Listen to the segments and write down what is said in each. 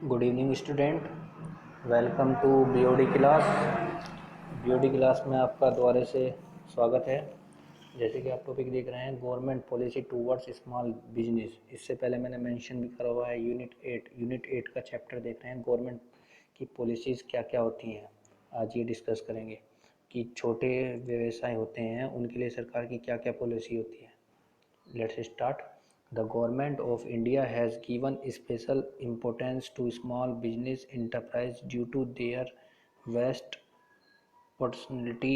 Good evening student. Welcome to BOD class. BOD class में आपका दोबारा से स्वागत है। जैसे कि आप टॉपिक देख रहे हैं, government policy towards small business. इससे पहले मैंने मेंशन भी करा हुआ है यूनिट 8 का चैप्टर देख रहे हैं, गवर्नमेंट की पॉलिसीज़ क्या क्या होती हैं। आज ये डिस्कस करेंगे कि छोटे व्यवसाय होते हैं उनके लिए सरकार की क्या क्या पॉलिसी होती है। Let's start. The government of India has given special importance to small business enterprise due to their vast potentiality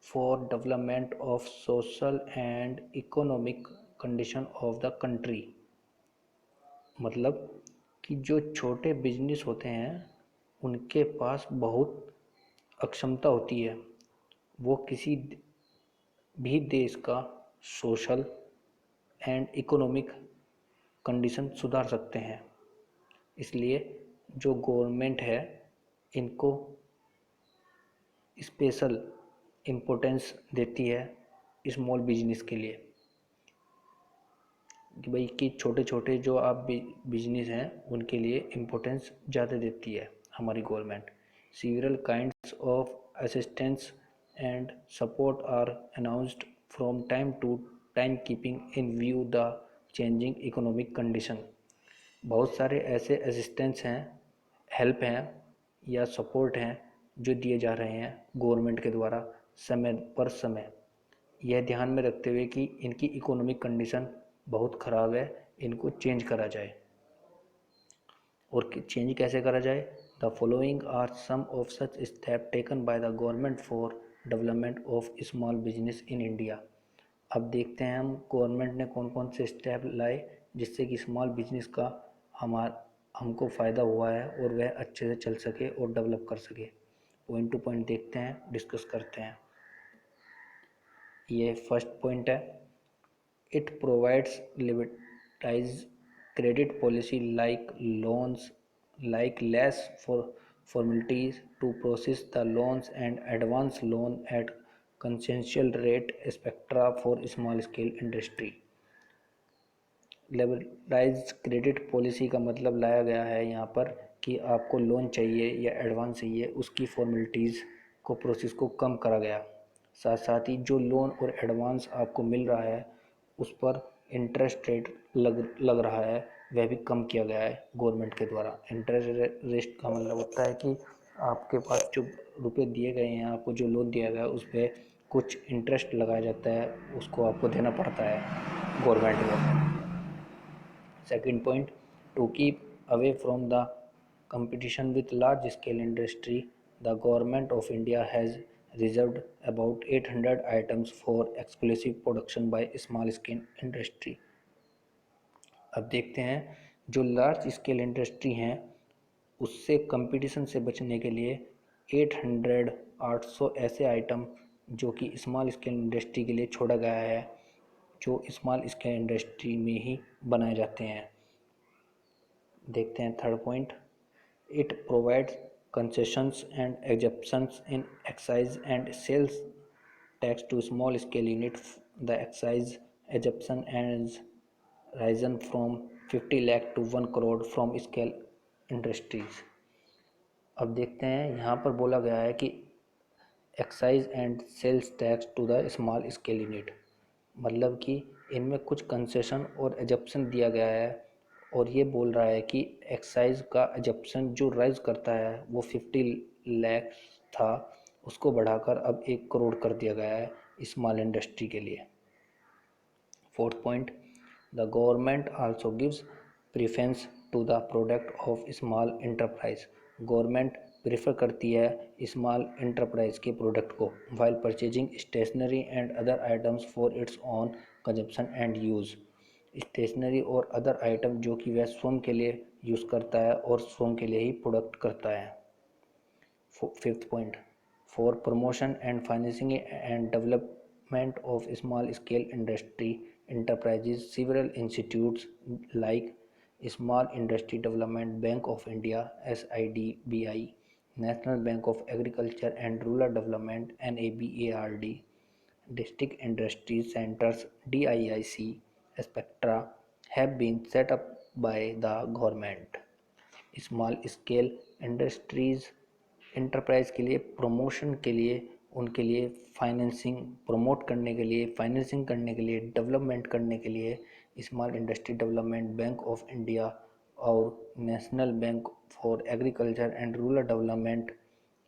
for development of social and economic condition of the country। मतलब कि जो छोटे बिजनेस होते हैं उनके पास बहुत अक्षमता होती है, वो किसी भी देश का सोशल एंड इकोनॉमिक कंडीशन सुधार सकते हैं। इसलिए जो गवर्नमेंट है इनको स्पेशल इम्पोर्टेंस देती है स्मॉल बिजनेस के लिए, कि भाई कि छोटे छोटे जो आप बिजनेस हैं उनके लिए इम्पोर्टेंस ज़्यादा देती है हमारी government. Several kinds of assistance and support are announced from time to time keeping in view the changing economic condition. बहुत सारे ऐसे असिस्टेंस हैं, हेल्प हैं या सपोर्ट हैं जो दिए जा रहे हैं गवर्नमेंट के द्वारा समय पर समय, यह ध्यान में रखते हुए कि इनकी इकोनॉमिक कंडीशन बहुत ख़राब है, इनको चेंज करा जाए। और चेंज कैसे करा जाए? The following are some of such step taken by the government for development of small business in India. अब देखते हैं हम गवर्नमेंट ने कौन कौन से स्टेप लाए जिससे कि स्मॉल बिजनेस का हमको फ़ायदा हुआ है और वह अच्छे से चल सके और डेवलप कर सके। पॉइंट टू पॉइंट देखते हैं, डिस्कस करते हैं। ये फर्स्ट पॉइंट है, it provides liberalise credit policy like loans like less for formalities to process the loans and advance loan at concessional rate etc for small scale industry। Liberalised credit policy का मतलब लाया गया है यहाँ पर कि आपको लोन चाहिए या एडवांस चाहिए, उसकी फॉर्मेलिटीज़ को प्रोसेस को कम करा गया। साथ साथ ही जो लोन और एडवांस आपको मिल रहा है उस पर इंटरेस्ट रेट लग रहा है, वह भी कम किया गया है गवर्नमेंट के द्वारा। इंटरेस्ट रेट का मतलब होता है कि आपके पास जो रुपए दिए गए हैं, आपको जो लोन दिया गया है उस पर कुछ इंटरेस्ट लगाया जाता है, उसको आपको देना पड़ता है गवर्नमेंट को। Second point, to keep away from the competition with large scale industry, the government of India has reserved about 800 items for exclusive production by small scale industry। अब देखते हैं, जो लार्ज स्केल इंडस्ट्री हैं उससे competition से बचने के लिए 800 ऐसे आइटम जो कि स्मॉल स्केल इंडस्ट्री के लिए छोड़ा गया है, जो स्मॉल स्केल इंडस्ट्री में ही बनाए जाते हैं। देखते हैं third point, it provides concessions and exemptions in excise and sales tax to small scale unit. The excise exemption and risen from 50 lakh to 1 crore from scale industries. अब देखते हैं, यहाँ पर बोला गया है कि excise and sales tax to the small scale unit, मतलब कि इनमें कुछ कंसेशन और एग्जेप्शन दिया गया है, और ये बोल रहा है कि एक्साइज का एग्जेप्शन जो राइज करता है वो 50 लाख था, उसको बढ़ाकर अब 1 करोड़ कर दिया गया है स्मॉल इंडस्ट्री के लिए। Fourth point, the government also gives preference to the product of small enterprise. Government prefer करती है स्मॉल इंटरप्राइज के प्रोडक्ट को while purchasing stationery and other items for its own consumption and use. Stationery और other item जो कि वह स्वयं के लिए यूज़ करता है और स्वयं के लिए ही प्रोडक्ट करता है। Fifth point, for promotion and financing and development of small scale industry enterprises, several institutes like Small Industry Development Bank of India (SIDBI), National Bank of Agriculture and Rural Development (NABARD), District Industry Centers (DIIC), etc., have been set up by the government। Small scale industries enterprise के लिए promotion के लिए, उनके लिए financing promote करने के लिए, financing करने के लिए, डेवलपमेंट करने के लिए small industry development bank of India और national bank for agriculture and rural development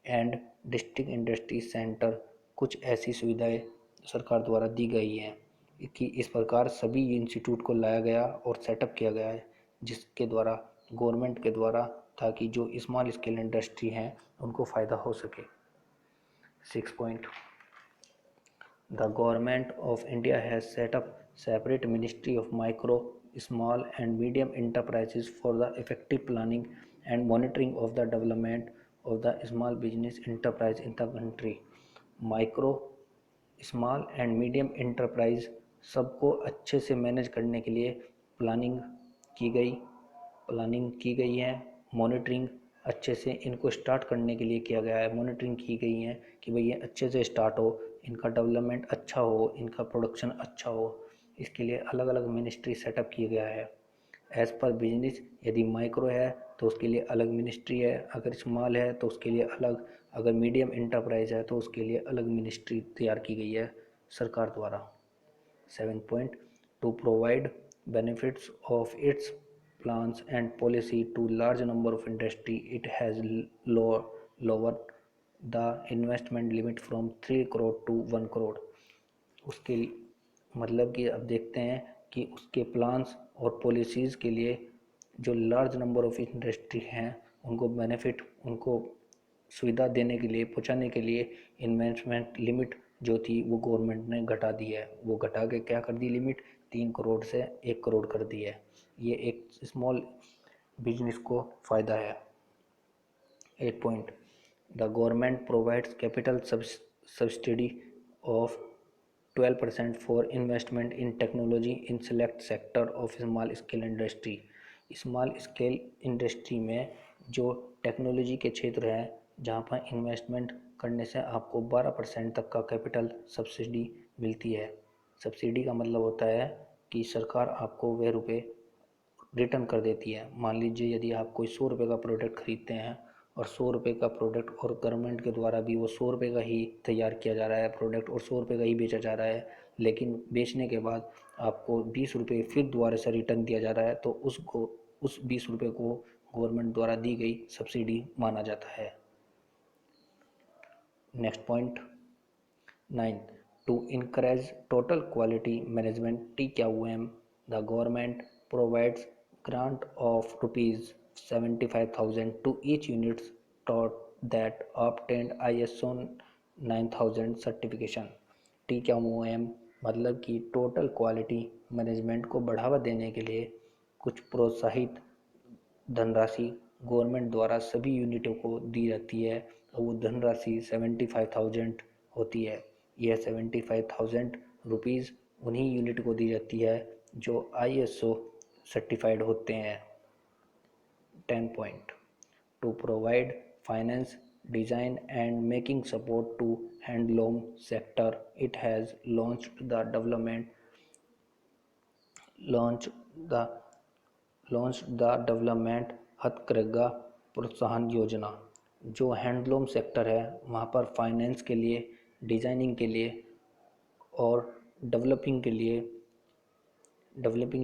and district industry centre कुछ ऐसी सुविधाएं सरकार द्वारा दी गई हैं कि इस प्रकार सभी इंस्टीट्यूट को लाया गया और सेटअप किया गया है जिसके द्वारा गवर्नमेंट के द्वारा, ताकि जो स्मॉल स्केल इंडस्ट्री हैं उनको फ़ायदा हो सके। 6 point, the government of India has set up separate Ministry of Micro, Small and Medium Enterprises for the effective planning and monitoring of the development of the small business enterprise in the country। Micro, small and medium enterprise सबको अच्छे से manage करने के लिए planning की गई है, monitoring अच्छे से इनको स्टार्ट करने के लिए किया गया है, मॉनिटरिंग की गई है कि भाई ये अच्छे से स्टार्ट हो, इनका डेवलपमेंट अच्छा हो, इनका प्रोडक्शन अच्छा हो, इसके लिए अलग अलग मिनिस्ट्री सेटअप किया गया है। एज़ पर बिजनेस, यदि माइक्रो है तो उसके लिए अलग मिनिस्ट्री है, अगर स्मॉल है तो उसके लिए अलग, अगर मीडियम एंटरप्राइज है तो उसके लिए अलग मिनिस्ट्री तैयार की गई है सरकार द्वारा। 7 point, to provide benefits of its plans and policy to large number of industry it has lower the investment limit from 3 crore to 1 crore. उसके मतलब कि अब देखते हैं कि उसके प्लान्स और पॉलिसीज़ के लिए जो लार्ज नंबर ऑफ इंडस्ट्री हैं उनको बेनिफिट, उनको सुविधा देने के लिए, पहुंचाने के लिए इन्वेस्टमेंट लिमिट जो थी वो गवर्नमेंट ने घटा दी है। वो घटा के क्या कर दी, लिमिट 3 करोड़ से 1 करोड़ कर दी है। ये एक स्मॉल बिजनेस को फ़ायदा है। 8 point, the government provides capital subsidy of 12% for investment in technology in select sector of small scale industry. Small scale industry में जो टेक्नोलॉजी के क्षेत्र हैं जहाँ पर इन्वेस्टमेंट करने से आपको 12% तक का कैपिटल सब्सिडी मिलती है। सब्सिडी का मतलब होता है कि सरकार आपको वह रुपये रिटर्न कर देती है। मान लीजिए यदि आप कोई 100 रुपये का प्रोडक्ट खरीदते हैं और 100 रुपये का प्रोडक्ट, और गवर्नमेंट के द्वारा भी वो 100 रुपये का ही तैयार किया जा रहा है प्रोडक्ट और 100 रुपये का ही बेचा जा रहा है, लेकिन बेचने के बाद आपको 20 रुपये फिर दोबारा से रिटर्न दिया जा रहा है, तो उस 20 रुपये को गवर्नमेंट द्वारा दी गई सब्सिडी माना जाता है। Next point 9, to encourage total quality management TQM, the government provides grant of ₹75,000 to each unit that obtained ISO 9000 certification। TQM मतलब कि टोटल क्वालिटी मैनेजमेंट को बढ़ावा देने के लिए कुछ प्रोत्साहित धनराशि गवर्नमेंट द्वारा सभी यूनिटों को दी जाती है और वो धनराशि 75,000 होती है। यह 75,000 रुपीज़ उन्हीं यूनिट को दी जाती है जो ISO सर्टिफाइड होते हैं। 10 point, to provide finance, design and making support to handloom sector it has launch the development हथकरघा प्रोत्साहन योजना। जो हैंडलूम सेक्टर है वहाँ पर फाइनेंस के लिए, डिज़ाइनिंग के लिए और डेवलपिंग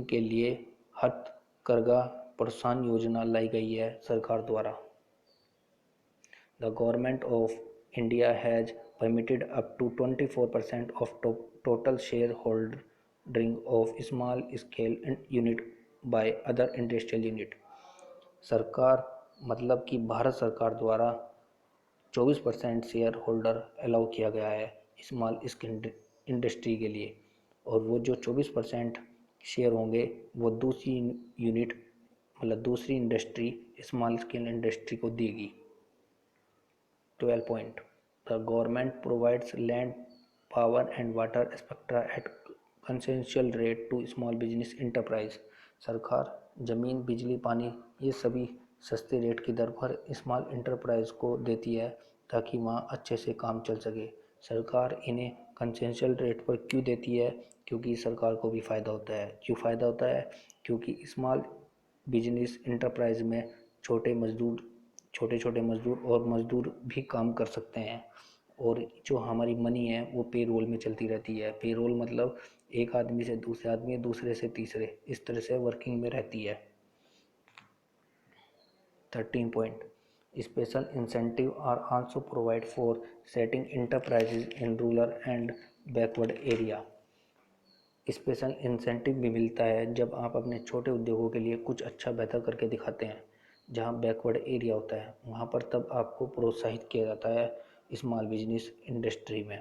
के लिए हथकरघा प्रोत्साहन योजना लाई गई है सरकार द्वारा। The government of India has permitted up to 24% of total share holding of small scale unit by other industrial unit. सरकार मतलब कि भारत सरकार द्वारा 24% शेयर होल्डर अलाउ किया गया है स्मॉल स्केल इंडस्ट्री के लिए, और वो जो 24% शेयर होंगे वो दूसरी यूनिट मतलब दूसरी इंडस्ट्री स्मॉल स्केल इंडस्ट्री को देगी। 12 point, the government provides land, power and water spectra at concessional rate to small business enterprise. सरकार ज़मीन, बिजली, पानी ये सभी सस्ते रेट की दर पर स्मॉल इंटरप्राइज को देती है ताकि वहाँ अच्छे से काम चल सके। सरकार इन्हें कंसेशनल रेट पर क्यों देती है? क्योंकि सरकार को भी फ़ायदा होता है। क्यों फ़ायदा होता है? क्योंकि स्मॉल बिजनेस इंटरप्राइज में छोटे छोटे मज़दूर और मज़दूर भी काम कर सकते हैं। और जो हमारी मनी है वो पेरोल में चलती रहती है। पेरोल मतलब एक आदमी से दूसरे आदमी, दूसरे से तीसरे, इस तरह से वर्किंग में रहती है। 13 point, special incentive are also provide for setting enterprises in rural and backward area. Special incentive भी मिलता है जब आप अपने छोटे उद्योगों के लिए कुछ अच्छा बेहतर करके दिखाते हैं। जहां बैकवर्ड एरिया होता है वहां पर तब आपको प्रोत्साहित किया जाता है स्मॉल बिजनेस इंडस्ट्री में।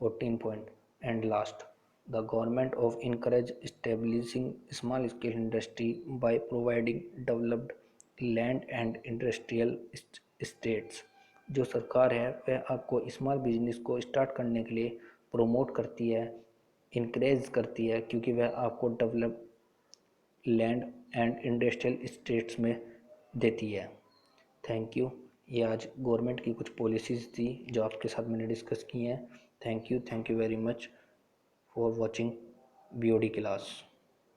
14 point and last, the government of encourage establishing small scale industry by providing developed land and industrial states. जो सरकार है वह आपको स्मॉल बिजनेस को स्टार्ट करने के लिए प्रोमोट करती है, इनक्रेज करती है, क्योंकि वह आपको develop land and industrial states में देती है। Thank you. ये आज गवर्नमेंट की कुछ पॉलिसीज़ थी जो आपके साथ मैंने डिस्कस की हैं। Thank you very much for watching BOD class.